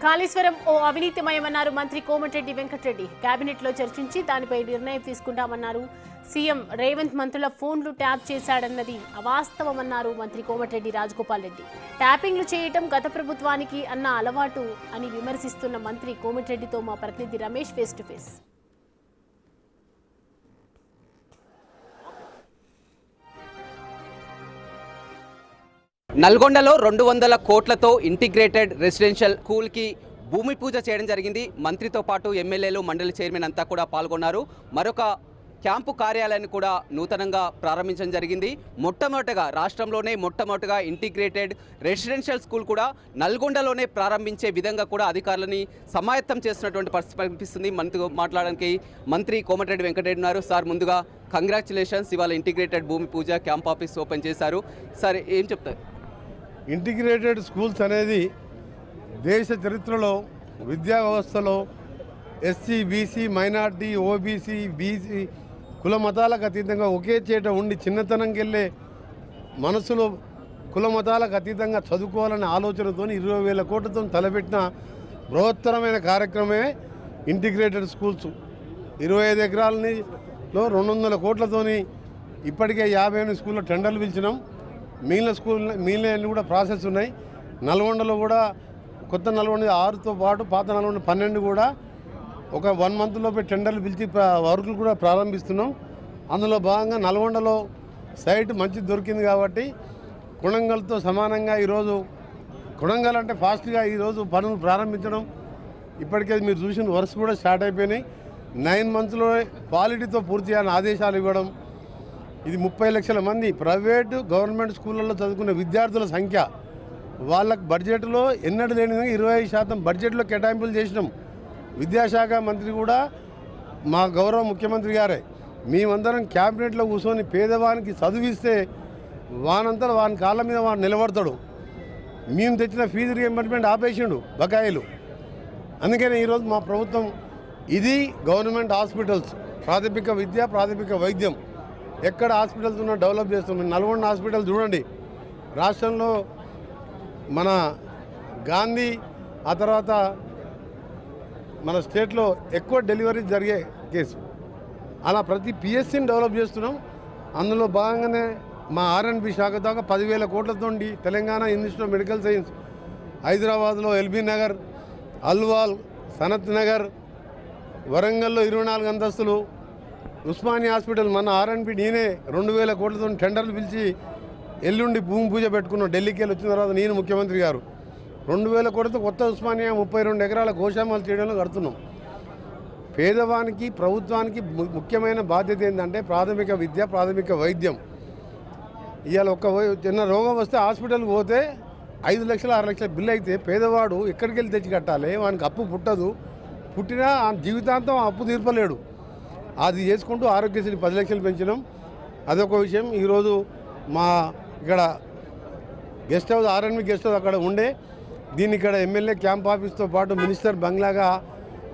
కాళేశ్వరం ఓ అవినీతిమయమన్నారు మంత్రి కోమటిరెడ్డి వెంకటరెడ్డి. కేబినెట్లో చర్చించి దానిపై నిర్ణయం తీసుకుంటామన్నారు సీఎం రేవంత్. మంత్రుల ఫోన్లు ట్యాప్ చేశాడన్నది అవాస్తవమన్నారు మంత్రి కోమటిరెడ్డి రాజగోపాల్ రెడ్డి. ట్యాపింగ్లు చేయటం గత ప్రభుత్వానికి అన్న అలవాటు అని విమర్శిస్తున్న మంత్రి కోమటిరెడ్డితో మా ప్రతినిధి రమేష్ ఫేస్ టు ఫేస్. నల్గొండలో 200 కోట్లతో ఇంటిగ్రేటెడ్ రెసిడెన్షియల్ స్కూల్కి భూమి పూజ చేయడం జరిగింది. మంత్రితో పాటు ఎమ్మెల్యేలు, మండలి చైర్మన్ అంతా కూడా పాల్గొన్నారు. మరొక క్యాంపు కార్యాలయాన్ని కూడా నూతనంగా ప్రారంభించడం జరిగింది. రాష్ట్రంలోనే మొట్టమొదటిగా ఇంటిగ్రేటెడ్ రెసిడెన్షియల్ స్కూల్ కూడా నల్గొండలోనే ప్రారంభించే విధంగా కూడా అధికారులని సమాయత్తం చేస్తున్నటువంటి పరిస్థితి కనిపిస్తుంది. మనతో మాట్లాడడానికి మంత్రి కోమటిరెడ్డి వెంకటరెడ్డి ఉన్నారు. సార్, ముందుగా కంగ్రాచులేషన్స్. ఇవాళ ఇంటిగ్రేటెడ్ భూమి పూజ క్యాంప్ ఆఫీస్ ఓపెన్ చేశారు. సార్, ఏం చెప్తారు? ఇంటిగ్రేటెడ్ స్కూల్స్ అనేది దేశ చరిత్రలో విద్యా వ్యవస్థలో SC, BC, minority, OBC, BC కుల మతాలకు అతీతంగా ఒకే చేట ఉండి చిన్నతనంకి వెళ్ళే మనసులో కుల మతాలకు అతీతంగా చదువుకోవాలనే ఆలోచనతో 20,000 కోట్లతో తలపెట్టిన బృహత్తరమైన కార్యక్రమమే ఇంటిగ్రేటెడ్ స్కూల్స్. 25 ఎకరాలలో 200 కోట్లతోని ఇప్పటికే 58 స్కూల్లో టెండర్లు పిలిచినాం. మిగిలిన కూడా ప్రాసెస్ ఉన్నాయి. నల్గొండలో కూడా కొత్త నల్గొండ 6తో పాటు పాత నల్గొండ 12 కూడా ఒక 1 మంత్ లోపే టెండర్లు పిలిచి వర్కులు కూడా ప్రారంభిస్తున్నాం. అందులో భాగంగా నల్గొండలో సైట్ మంచి దొరికింది కాబట్టి కొడంగల్తో సమానంగా ఈరోజు కొడంగల్ అంటే ఫాస్ట్గా ఈరోజు పనులు ప్రారంభించడం, ఇప్పటికే మీరు చూసిన వర్క్స్ కూడా స్టార్ట్ అయిపోయినాయి. 9 మంత్స్లో క్వాలిటీతో పూర్తి చేయాలని ఆదేశాలు ఇవ్వడం. ఇది 30 లక్షల మంది ప్రైవేటు, గవర్నమెంట్ స్కూళ్ళల్లో చదువుకునే విద్యార్థుల సంఖ్య. వాళ్ళకు బడ్జెట్లో ఎన్నడూ లేని 25% బడ్జెట్లో కేటాయింపులు చేసినాం. విద్యాశాఖ మంత్రి కూడా మా గౌరవ ముఖ్యమంత్రి గారే. మేమందరం క్యాబినెట్లో కూర్చొని పేదవానికి చదివిస్తే వానంతా వాని కాళ్ళ మీద వాడు నిలబడతాడు. మేము తెచ్చిన ఫీజు రీఎంబర్స్మెంట్ ఆపేసిండు బకాయిలు. అందుకనే ఈరోజు మా ప్రభుత్వం ఇది గవర్నమెంట్ హాస్పిటల్స్, ప్రాథమిక విద్య, ప్రాథమిక వైద్యం ఎక్కడ హాస్పిటల్స్ ఉన్నా డెవలప్ చేస్తున్నాం. నల్గొండ హాస్పిటల్ చూడండి, రాష్ట్రంలో మన గాంధీ ఆ తర్వాత మన స్టేట్లో ఎక్కువ డెలివరీ జరిగే కేసు. అలా ప్రతి పిఎస్సిని డెవలప్ చేస్తున్నాం. అందులో భాగంగానే మా ఆర్ఎండ్బి శాఖ దాకా 10,000 కోట్లతో Telangana institute of medical science, హైదరాబాద్లో ఎల్బీ నగర్, అల్వాల్, సనత్ నగర్, వరంగల్లో 24 అంతస్తులు, ఉస్మానియా హాస్పిటల్ మన ఆర్ఎండ్బి నేనే 2,000 కోట్లతో టెండర్లు పిలిచి ఎల్లుండి భూమి పూజ పెట్టుకున్నాం. ఢిల్లీకి వెళ్ళి వచ్చిన తర్వాత నేను ముఖ్యమంత్రి గారు 2,000 కోట్లతో కొత్త ఉస్మానియా 32 ఎకరాల గోశామలు చేయడంలో కడుతున్నాం. పేదవానికి ప్రభుత్వానికి ముఖ్యమైన బాధ్యత ఏంటంటే ప్రాథమిక విద్య, ప్రాథమిక వైద్యం. ఇవాళ ఒక చిన్న రోగం వస్తే హాస్పిటల్కి పోతే 5 లక్షలు 6 లక్షల బిల్లు అయితే పేదవాడు ఎక్కడికి వెళ్ళి తెచ్చి కట్టాలి? వానికి అప్పు పుట్టదు, పుట్టినా జీవితాంతం అప్పు తీర్పలేడు. అది చేసుకుంటూ ఆరోగ్యశ్రీ 10 లక్షలు పెంచినాం. అదొక విషయం. ఈరోజు మా ఇక్కడ guest house, R&B guest house అక్కడ ఉండే దీన్ని ఇక్కడ ఎమ్మెల్యే క్యాంప్ ఆఫీస్తో పాటు మినిస్టర్ బంగ్లాగా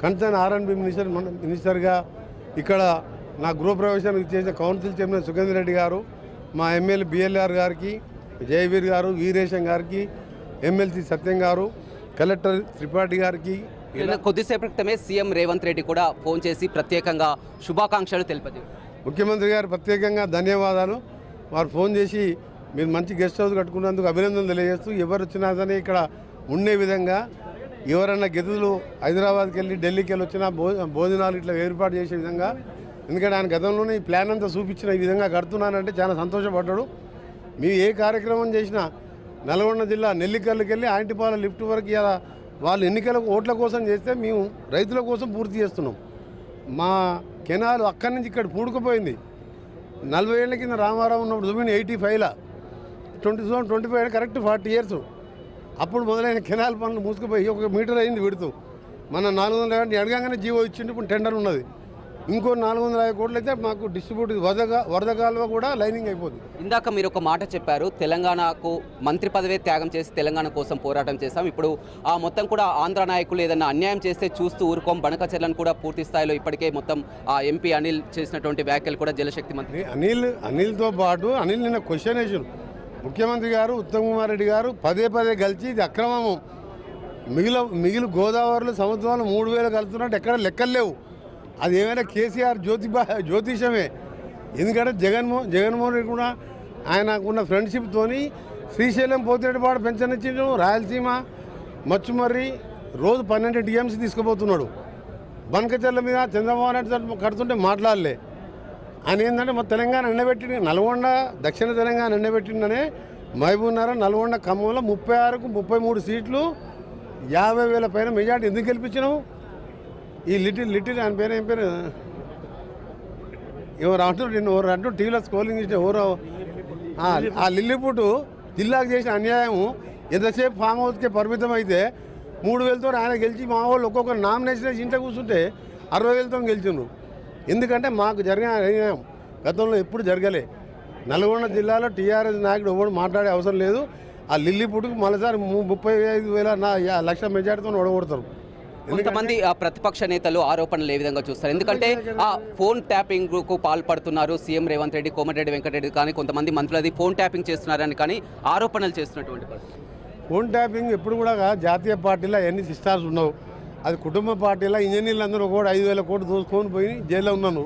కన్సర్న్ ఆర్ఎన్బి మినిస్టర్గా ఇక్కడ నా గృహప్రవేశానికి చేసిన కౌన్సిల్ చైర్మన్ సుగంధ్ రెడ్డి గారు, మా ఎమ్మెల్యే బిఎల్ఆర్ గారికి, జయవీర్ గారు, వీరేశం గారికి, ఎమ్మెల్సీ సత్యం గారు, కలెక్టర్ త్రిపాఠి గారికి. కొద్దిసేపటి క్రితమే సీఎం రేవంత్ రెడ్డి కూడా ఫోన్ చేసి ప్రత్యేకంగా శుభాకాంక్షలు తెలిపారు. ముఖ్యమంత్రి గారు ప్రత్యేకంగా ధన్యవాదాలు. వారు ఫోన్ చేసి మీరు మంచి గెస్ట్ హౌస్ కట్టుకున్నందుకు అభినందనలు తెలియజేస్తూ, ఎవరు వచ్చినా సరే ఇక్కడ ఉండే విధంగా, ఎవరన్నా గెతులు హైదరాబాద్కి వెళ్ళి ఢిల్లీకి వెళ్ళి వచ్చినా భోజనాలు ఇట్లా ఏర్పాటు చేసే విధంగా, ఎందుకంటే ఆయన గతంలోనే ఈ ప్లాన్ అంతా చూపించిన ఈ విధంగా కడుతున్నానంటే చాలా సంతోషపడ్డాడు. మేము ఏ కార్యక్రమం చేసినా నల్గొండ జిల్లా నెల్లికల్లుకి వెళ్ళి ఆంటిపాల లిఫ్ట్ వరకు ఇలా వాళ్ళు ఎన్నికల ఓట్ల కోసం చేస్తే మేము రైతుల కోసం పూర్తి చేస్తున్నాం. మా కెనాల్ అక్కడి నుంచి ఇక్కడ పూడుకుపోయింది. 40 ఏళ్ల కింద రామారావు ఉన్నప్పుడు దుమ్మిని 85లా 2025 కరెక్ట్ 40 ఇయర్స్ అప్పుడు మొదలైన కెనాల్ పనులు మూసుకుపోయి 1 మీటర్ అయింది విడుతూ. మన 450 అడగంగానే జీవో ఇచ్చింది. ఇప్పుడు టెండర్ ఉన్నది. ఇంకో 450 కోట్లు అయితే మాకు డిస్ట్రిబ్యూట్ వరద కాలువ కూడా లైనింగ్ అయిపోతుంది. ఇందాక మీరు ఒక మాట చెప్పారు, తెలంగాణకు మంత్రి పదవే త్యాగం చేసి తెలంగాణ కోసం పోరాటం చేశాం. ఇప్పుడు ఆ మొత్తం కూడా ఆంధ్ర నాయకులు ఏదన్నా అన్యాయం చేస్తే చూస్తూ ఊరుకోం. బనకచెర్లను కూడా పూర్తి స్థాయిలో ఇప్పటికే మొత్తం ఆ ఎంపీ అనిల్ చేసినటువంటి వ్యాఖ్యలు కూడా జలశక్తి మంత్రి అనిల్తో పాటు అనిల్ నిన్న క్వశ్చన్ వేసారు. ముఖ్యమంత్రి గారు ఉత్తమ్ కుమార్ రెడ్డి గారు పదే కలిసి ఇది అక్రమము, మిగిలిన గోదావరిలో సంవత్సరాలు 3,000 కలుతున్నట్టు ఎక్కడ లెక్కలు లేవు. అది ఏమైనా కేసీఆర్ జ్యోతిషమే. ఎందుకంటే జగన్మోహన్ రెడ్డి కూడా ఆయనకున్న ఫ్రెండ్షిప్తోని శ్రీశైలం పోతిరెడ్డిపాడు పెన్షన్ ఇచ్చిండు, రాయలసీమ మచ్చుమర్రి రోజు 12 టీఎంసీ తీసుకుపోతున్నాడు. బనకచెర్ల మీద చంద్రబాబు నాయుడు కడుతుంటే మాట్లాడలే. ఆయన ఏంటంటే మా తెలంగాణ ఎండబెట్టింది, నల్గొండ దక్షిణ తెలంగాణ ఎండబెట్టిందనే మహబూబ్నగర్, నల్గొండ, ఖమ్మంలో 36కు 33 సీట్లు 50,000 పైన మెజార్టీ ఎందుకు గెలిపించినావు? ఈ లిటిల్ ఆయన పేరు ఏం పేరు ఎవరు అంటూ టీవీలో స్కోలింగ్ చేసిన ఎవరో ఆ లిల్లీపుట్టు జిల్లాకు చేసిన అన్యాయము ఎంతసేపు ఫామ్ హౌస్కే పరిమితం అయితే 3,000తో ఆయన గెలిచి మా వాళ్ళు ఒక్కొక్కరు నామినేషన్ ఇంట్లో కూర్చుంటే 60,000తో గెలిచిండ్రు. ఎందుకంటే మాకు జరిగిన అన్యాయం గతంలో ఎప్పుడు జరగలే. నల్గొండ జిల్లాలో టీఆర్ఎస్ నాయకుడు ఎవరు మాట్లాడే అవసరం లేదు. ఆ లిల్లీపుట్టుకు మరోసారి 35,000 లక్షల మెజార్టీతో ఓడగొడతారు. కొంతమంది ప్రతిపక్ష నేతలు ఆరోపణలు ఏ విధంగా చూస్తారు? ఎందుకంటే ఆ ఫోన్ ట్యాపింగ్ కు పాల్పడుతున్నారు సీఎం రేవంత్ రెడ్డి, కోమటిరెడ్డి వెంకటరెడ్డి కానీ కొంతమంది మంత్రులు ఫోన్ ట్యాపింగ్ చేస్తున్నారని కానీ ఆరోపణలు చేస్తున్నటువంటి పరిస్థితి. ఫోన్ ట్యాపింగ్ ఎప్పుడు కూడా జాతీయ పార్టీలో ఎన్ని సిస్టార్స్ ఉండవు. అది కుటుంబ పార్టీలో ఇంజనీర్లు అందరూ కూడా 5,000 కోట్లు దోసుకొని పోయి జైల్లో ఉన్నాను.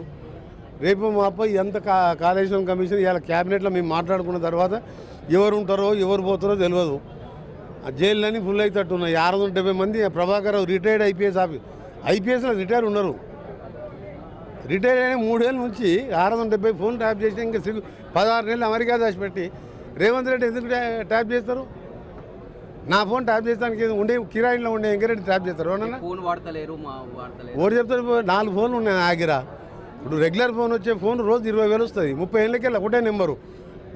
రేపు మాపై ఎంత కాళేశ్వరం కమిషన్ ఇవాళ క్యాబినెట్లో మేము మాట్లాడుకున్న తర్వాత ఎవరు ఉంటారో ఎవరు పోతారో తెలియదు. ఆ జైళ్ళని ఫుల్ అవుతట్టు ఉన్నాయి. 670 మంది ప్రభాకర్ రిటైర్డ్ ఐపీఎస్లో రిటైర్ ఉన్నారు. రిటైర్ అయిన 3 ఏళ్ళ నుంచి 670 ఫోన్ ట్యాప్ చేసి ఇంకా 16 నెలలు అమెరికా దాచిపెట్టి రేవంత్ రెడ్డి ఎందుకు ట్యాప్ చేస్తారు? నా ఫోన్ ట్యాప్ చేస్తానికి ఉండే కిరాయిలో ఉండే ఎంకరెడ్డి ట్యాప్ చేస్తారు. ఓడి చెప్తారు 4 ఫోన్లు ఉన్నాయి నా దగ్గర. ఇప్పుడు రెగ్యులర్ ఫోన్ వచ్చే ఫోన్ రోజు 20,000 వస్తుంది. 30 ఏళ్ళకెళ్ళి ఒకటే నెంబరు.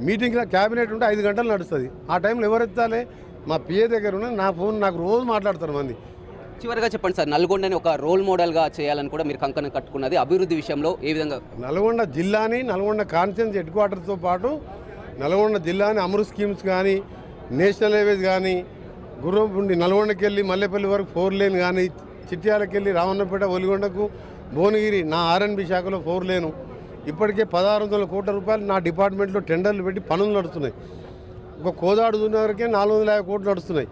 మీటింగ్లో క్యాబినెట్ ఉంటే 5 గంటలు నడుస్తుంది. ఆ టైంలో ఎవరు ఎత్తాలి? మా పిఏ దగ్గర ఉన్న నా ఫోన్ నాకు రోజు మాట్లాడతారు మంది. చివరిగా చెప్పండి సార్, నల్గొండని ఒక రోల్ మోడల్గా చేయాలని కూడా మీరు కంకణం కట్టుకున్నది అభివృద్ధి విషయంలో ఏ విధంగా? నల్గొండ జిల్లాని, నల్గొండ కాన్స్టిట్యూన్సీ హెడ్ క్వార్టర్తో పాటు నల్గొండ జిల్లాని అమృత్ స్కీమ్స్ కానీ, నేషనల్ హైవేస్ కానీ, గుర్రంపుండి నల్గొండకి వెళ్ళి మల్లెపల్లి వరకు 4 లేన్ కానీ, చిట్యాలకి వెళ్ళి రామన్నపేట ఒలిగొండకు భువనగిరి నా ఆర్ఎన్బి శాఖలో 4 లేను. ఇప్పటికే 1,600 కోట్ల రూపాయలు నా డిపార్ట్మెంట్లో టెండర్లు పెట్టి పనులు నడుస్తున్నాయి. ఒక కోదాడు వరకే 450 కోట్లు నడుస్తున్నాయి.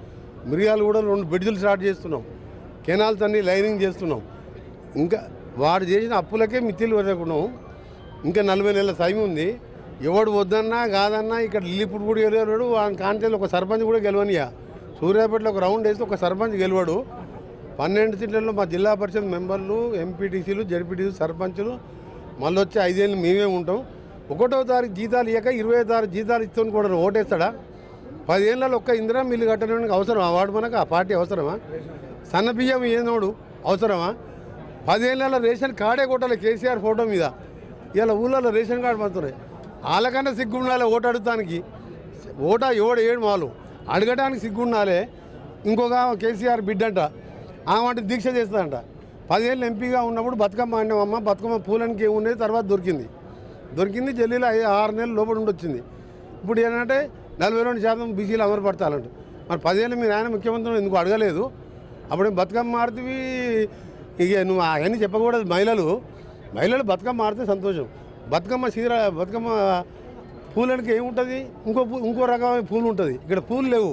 మిరియాలు కూడా 2 బ్రిడ్జులు స్టార్ట్ చేస్తున్నాం. కెనాల్స్ అన్నీ లైనింగ్ చేస్తున్నాం. ఇంకా వాడు చేసిన అప్పులకే మిత్తిలు వదలకున్నాం. ఇంకా 40 నెలల టైం ఉంది. ఎవడు వద్దన్నా కాదన్నా ఇక్కడ లిల్లీపుట్టు కూడా గెలవడు. వాని కాంటెలు ఒక సర్పంచ్ కూడా గెలవనియా. సూర్యాపేటలో ఒక రౌండ్ వేస్తే ఒక సర్పంచ్ గెలవడు. 12 సీట్లలో మా జిల్లా పరిషత్ మెంబర్లు, ఎంపీటీసీలు, జడ్పీటీసీ సర్పంచులు మళ్ళీ వచ్చి 5 ఏళ్ళు మేమే ఉంటాం. 1వ తారీఖు జీతాలు ఇవ్వక 20వ తారీఖు జీతాలు ఇస్తాను కూడా ఓటేస్తాడా? 10 ఏళ్ళలో ఒక్క ఇందిరా మిల్లు కట్టడానికి అవసరమా? వాడు మనకు ఆ పార్టీ అవసరమా? సన్న బియ్యం ఏనోడు అవసరమా? 10 ఏళ్ళలో రేషన్ కార్డే కొట్టాలి కేసీఆర్ ఫోటో మీద. ఇలా ఊళ్ళలో రేషన్ కార్డు పండుతున్నాయి. వాళ్ళకన్నా సిగ్గుండాలి ఓటు అడుగుతానికి. ఓటా ఏడు మాలు అడగడానికి సిగ్గుండాలి. ఇంకొక కేసీఆర్ బిడ్డంట ఆమె దీక్ష చేస్తుందంట. 10 ఏళ్ళు ఎంపీగా ఉన్నప్పుడు బతుకమ్మ ఆడినామమ్మ, బతుకమ్మ పూలనికి ఏముండేది, తర్వాత దొరికింది ఢిల్లీలో 6 నెలల లోపల ఉండొచ్చింది. ఇప్పుడు ఏంటంటే 42% బీసీలు అమలుపడతారంట. మరి 10 ఏళ్ళు మీరు ఆయన ముఖ్యమంత్రి ఎందుకు అడగలేదు? అప్పుడు బతుకమ్మ ఆడుతవి ఇక నువ్వు అవన్నీ చెప్పకూడదు. మహిళలు బతుకమ్మ ఆడితే సంతోషం. బతుకమ్మ పూలనికి ఏముంటుంది? ఇంకో రకమైన పూలు ఉంటుంది. ఇక్కడ పూలు లేవు,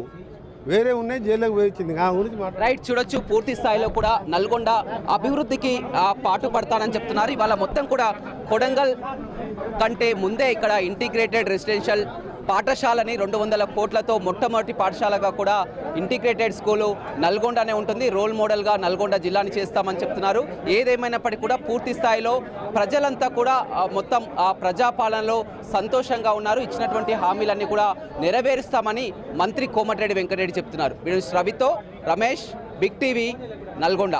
వేరే ఉన్నాయి. జైల్లోకి పోయించింది. ఆ గురించి రైట్ చూడొచ్చు. పూర్తి స్థాయిలో కూడా నల్గొండ అభివృద్ధికి పాటు పడతానని చెప్తున్నారు. ఇవాళ మొత్తం కూడా కొడంగల్ కంటే ముందే ఇక్కడ ఇంటిగ్రేటెడ్ రెసిడెన్షియల్ పాఠశాలని 200 కోట్లతో మొట్టమొదటి పాఠశాలగా కూడా ఇంటిగ్రేటెడ్ స్కూలు నల్గొండనే ఉంటుంది. రోల్ మోడల్గా నల్గొండ జిల్లాని చేస్తామని చెప్తున్నారు. ఏదేమైనప్పటికీ కూడా పూర్తి స్థాయిలో ప్రజలంతా కూడా మొత్తం ఆ ప్రజాపాలనలో సంతోషంగా ఉన్నారు. ఇచ్చినటువంటి హామీలన్నీ కూడా నెరవేరుస్తామని మంత్రి కోమటిరెడ్డి వెంకటరెడ్డి చెప్తున్నారు. రవితో రమేష్, బిగ్ టీవీ, నల్గొండ.